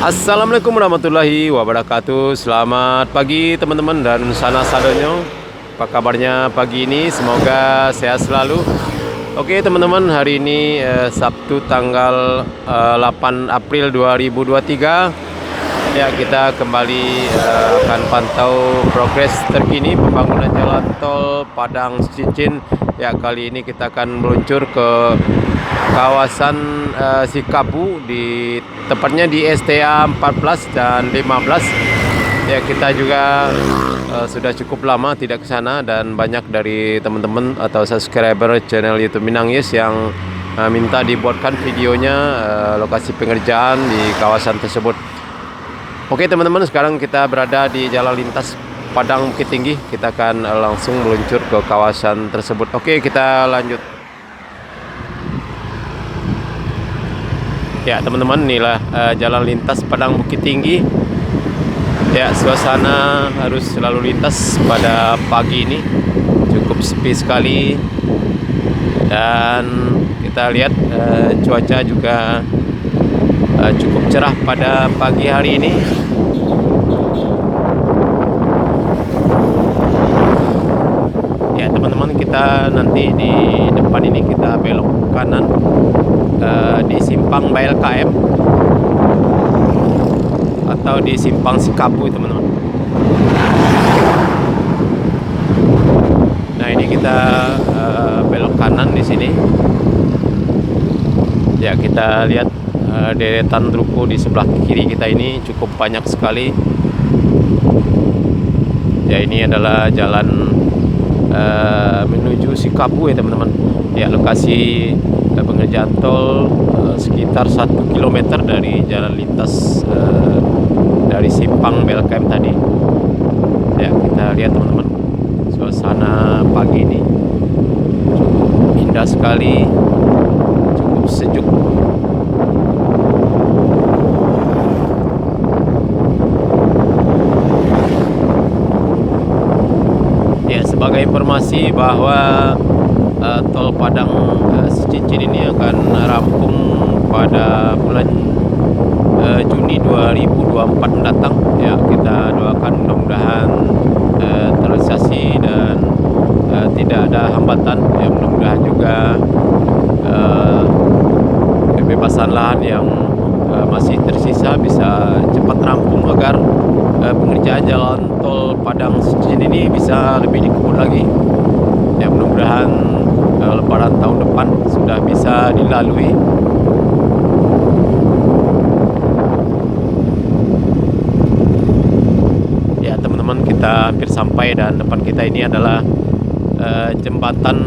Assalamualaikum warahmatullahi wabarakatuh. Selamat pagi teman-teman dan sana sadonyo. Apa kabarnya pagi ini? Semoga sehat selalu. Oke teman-teman, hari ini Sabtu tanggal 8 April 2023. Ya, kita kembali akan pantau progres terkini pembangunan jalan tol Padang Cincin. Ya, kali ini kita akan meluncur ke kawasan Sikabu, di tepatnya di STA 14 dan 15. Ya, kita juga sudah cukup lama tidak ke sana, dan banyak dari teman-teman atau subscriber channel YouTube Minangyes yang minta dibuatkan videonya lokasi pengerjaan di kawasan tersebut. Oke teman-teman, sekarang kita berada di jalan lintas Padang Bukit Tinggi. Kita akan langsung meluncur ke kawasan tersebut. Oke, kita lanjut. Ya teman-teman, inilah jalan lintas Padang Bukit Tinggi. Ya, suasana harus selalu lintas pada pagi ini cukup sepi sekali, dan kita lihat cuaca juga cukup cerah pada pagi hari ini. Ya teman-teman, kita nanti di depan ini kita belok kanan di simpang BLKM atau di simpang Sikabu teman-teman. Nah, ini kita belok kanan di sini. Ya, kita lihat deretan ruko di sebelah kiri kita ini cukup banyak sekali. Ya, ini adalah jalan menuju Sikabu ya teman-teman. Ya, lokasi pengerjaan tol sekitar 1 km dari jalan lintas dari simpang BLKM tadi. Ya, kita lihat teman-teman, suasana pagi ini cukup indah sekali, cukup sejuk. Ya, sebagai informasi bahwa tol Padang Cincin ini akan rampung pada bulan Juni 2024 mendatang. Ya, kita doakan mudah-mudahan terrealisasi dan tidak ada hambatan. Ya, mudah-mudahan juga kebebasan lahan yang masih tersisa bisa cepat rampung agar pengerjaan jalan tol Padang Cincin ini bisa lebih dikebut lagi. Ya, mudah-mudahan lebaran tahun depan sudah bisa dilalui. Ya teman-teman, kita hampir sampai, dan depan kita ini adalah jembatan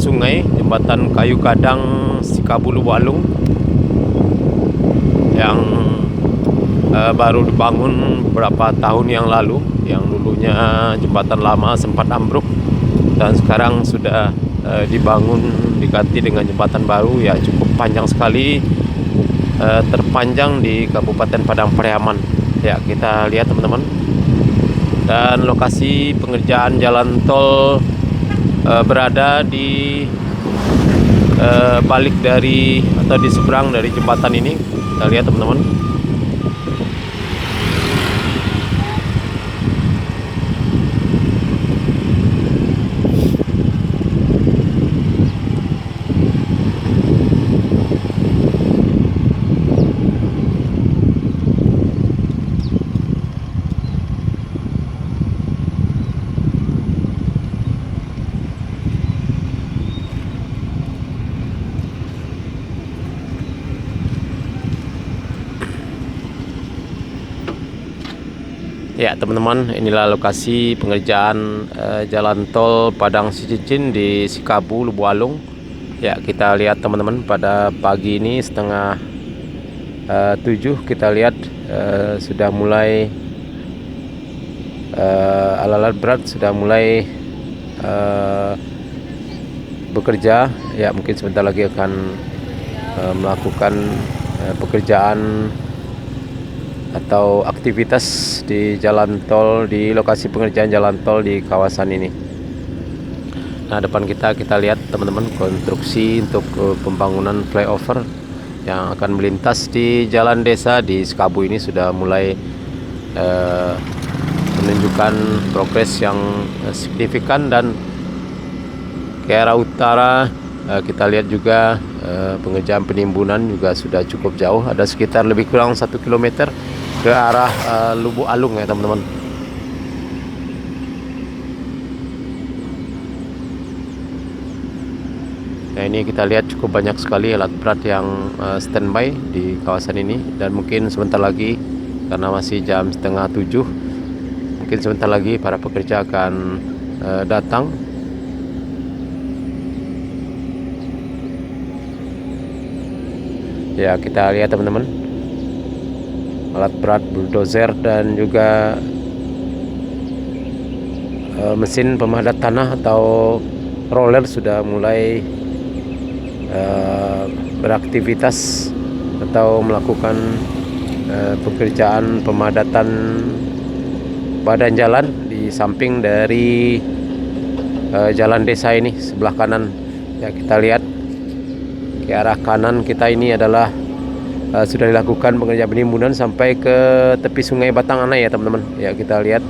sungai, jembatan kayu gadang Sikabu Luwalung yang baru dibangun beberapa tahun yang lalu. Yang dulunya jembatan lama sempat ambruk, dan sekarang sudah dibangun, diganti dengan jembatan baru. Ya, cukup panjang sekali, terpanjang di Kabupaten Padang Pariaman. Ya, kita lihat teman-teman, dan lokasi pengerjaan jalan tol berada di balik dari atau di seberang dari jembatan ini. Kita lihat teman-teman. Ya teman-teman, inilah lokasi pengerjaan jalan tol Padang Cincin di Sikabu Luwalung. Ya, kita lihat teman-teman, pada pagi ini setengah 7 kita lihat sudah mulai alat-alat berat sudah mulai bekerja. Ya, mungkin sebentar lagi akan melakukan pekerjaan atau aktivitas di jalan tol, di lokasi pengerjaan jalan tol di kawasan ini. Nah, depan kita lihat teman-teman, konstruksi untuk pembangunan flyover yang akan melintas di jalan desa di Sekabu ini sudah mulai menunjukkan progres yang signifikan. Dan ke arah utara kita lihat juga pengerjaan penimbunan juga sudah cukup jauh, ada sekitar lebih kurang 1 kilometer ke arah Lubuk Alung ya teman-teman. Nah, ini kita lihat cukup banyak sekali alat berat yang standby di kawasan ini, dan mungkin sebentar lagi karena masih jam setengah 7, mungkin sebentar lagi para pekerja akan datang. Ya, kita lihat teman-teman, alat berat bulldozer dan juga mesin pemadat tanah atau roller sudah mulai beraktivitas atau melakukan pekerjaan pemadatan badan jalan di samping dari jalan desa ini sebelah kanan. Ya, kita lihat ke arah kanan kita ini adalah sudah dilakukan pengerjaan penimbunan sampai ke tepi Sungai Batang Anai ya teman-teman. Ya, kita lihat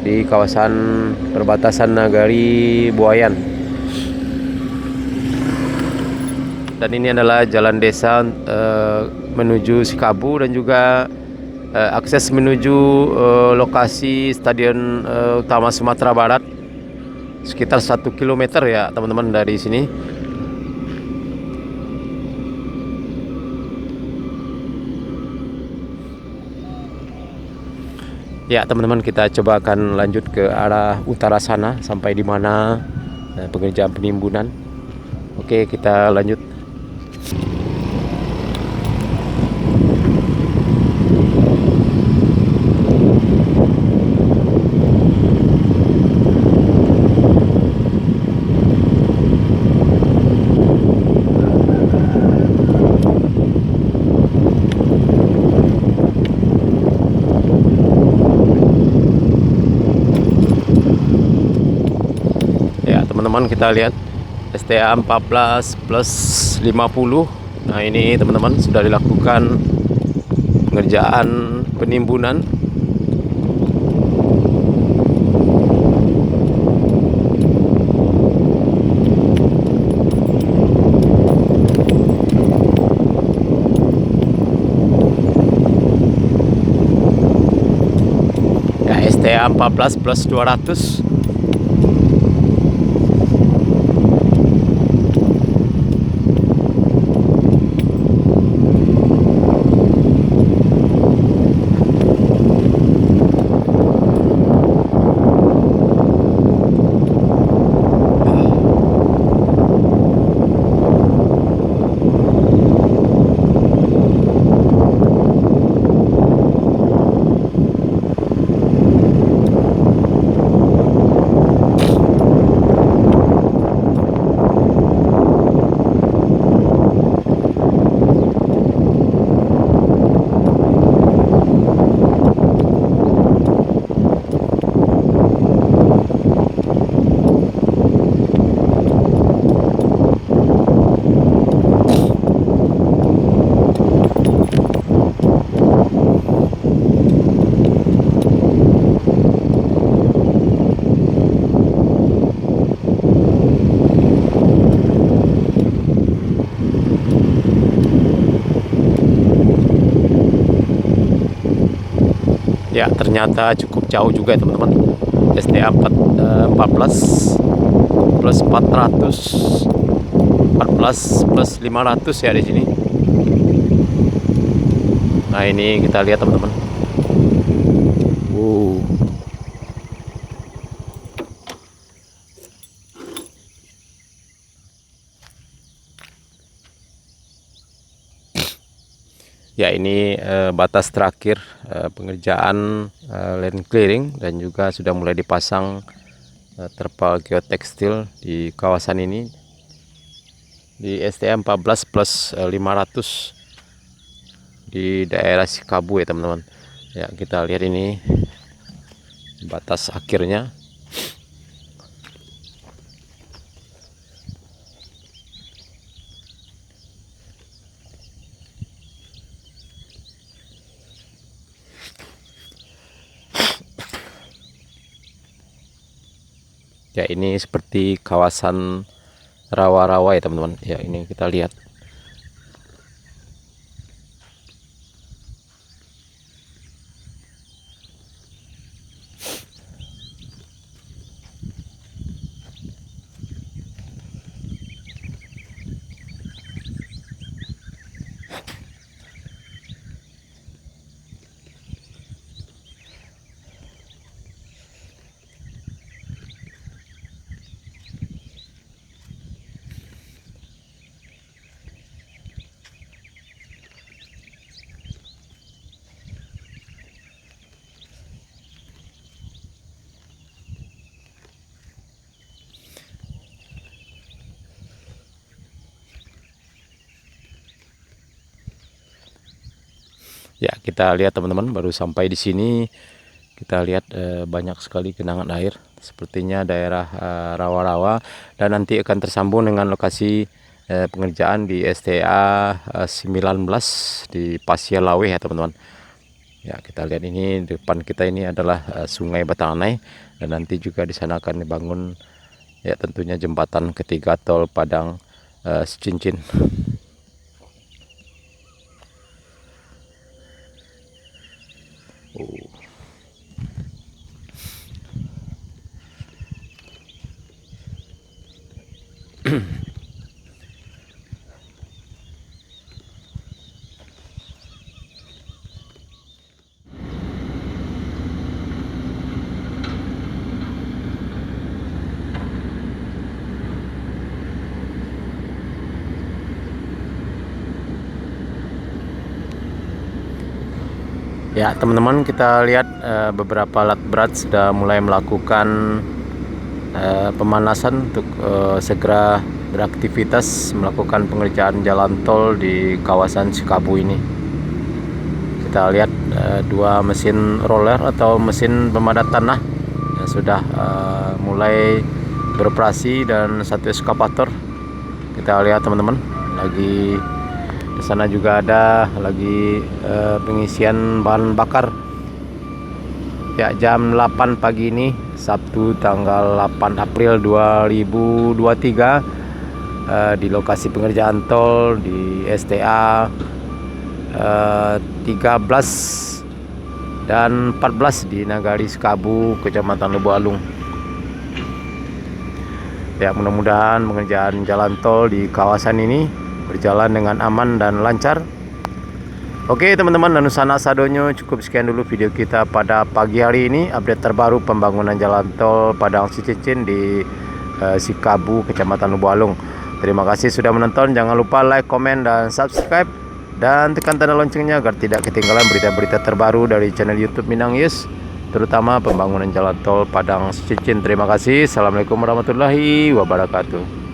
di kawasan perbatasan Nagari Buayan. Dan ini adalah jalan desa menuju Sekabu, dan juga akses menuju lokasi Stadion Utama Sumatera Barat sekitar 1 kilometer ya teman-teman dari sini. Ya teman-teman, kita coba akan lanjut ke arah utara sana sampai di mana pengerjaan penimbunan. Oke, kita lanjut. Teman-teman, kita lihat STA 14+50. Nah, ini teman-teman sudah dilakukan pengerjaan penimbunan. Ya, STA 14+200. Ya, ternyata cukup jauh juga ya teman-teman. STA 14+400, 14+500 ya di sini. Nah, ini kita lihat teman-teman. Ya, ini batas terakhir pengerjaan land clearing, dan juga sudah mulai dipasang terpal geotekstil di kawasan ini di STM 14+500 di daerah Sekabu ya teman-teman. Ya, kita lihat ini batas akhirnya. Ya, ini seperti kawasan rawa-rawa ya teman-teman. Ya, ini kita lihat. Ya, kita lihat teman-teman, baru sampai di sini. Kita lihat banyak sekali genangan air, sepertinya daerah rawa-rawa, dan nanti akan tersambung dengan lokasi pengerjaan di STA 19 di Pasir Lawe ya teman-teman. Ya, kita lihat ini depan kita ini adalah Sungai Batanganai, dan nanti juga di sana akan dibangun ya tentunya jembatan ketiga tol Padang Cincin. Ya teman-teman, kita lihat beberapa alat berat sudah mulai melakukan pemanasan untuk segera beraktivitas melakukan pengerjaan jalan tol di kawasan Sikabu ini. Kita lihat dua mesin roller atau mesin pemadat tanah yang sudah mulai beroperasi, dan satu eskavator. Kita lihat teman-teman, lagi di sana juga ada lagi pengisian bahan bakar. Ya, jam 8 pagi ini, Sabtu tanggal 8 April 2023, di lokasi pengerjaan tol di STA 13 dan 14 di Nagari Sikabu, Kecamatan Lubuk Alung. Ya, mudah-mudahan pengerjaan jalan tol di kawasan ini berjalan dengan aman dan lancar. Oke teman-teman, dan sanak sadonyo, cukup sekian dulu video kita pada pagi hari ini. Update terbaru pembangunan jalan tol Padang Cincin di Sikabu, Kecamatan Lubuk Alung. Terima kasih sudah menonton. Jangan lupa like, komen, dan subscribe, dan tekan tanda loncengnya agar tidak ketinggalan berita-berita terbaru dari channel YouTube Minang News, terutama pembangunan jalan tol Padang Cincin. Terima kasih. Assalamualaikum warahmatullahi wabarakatuh.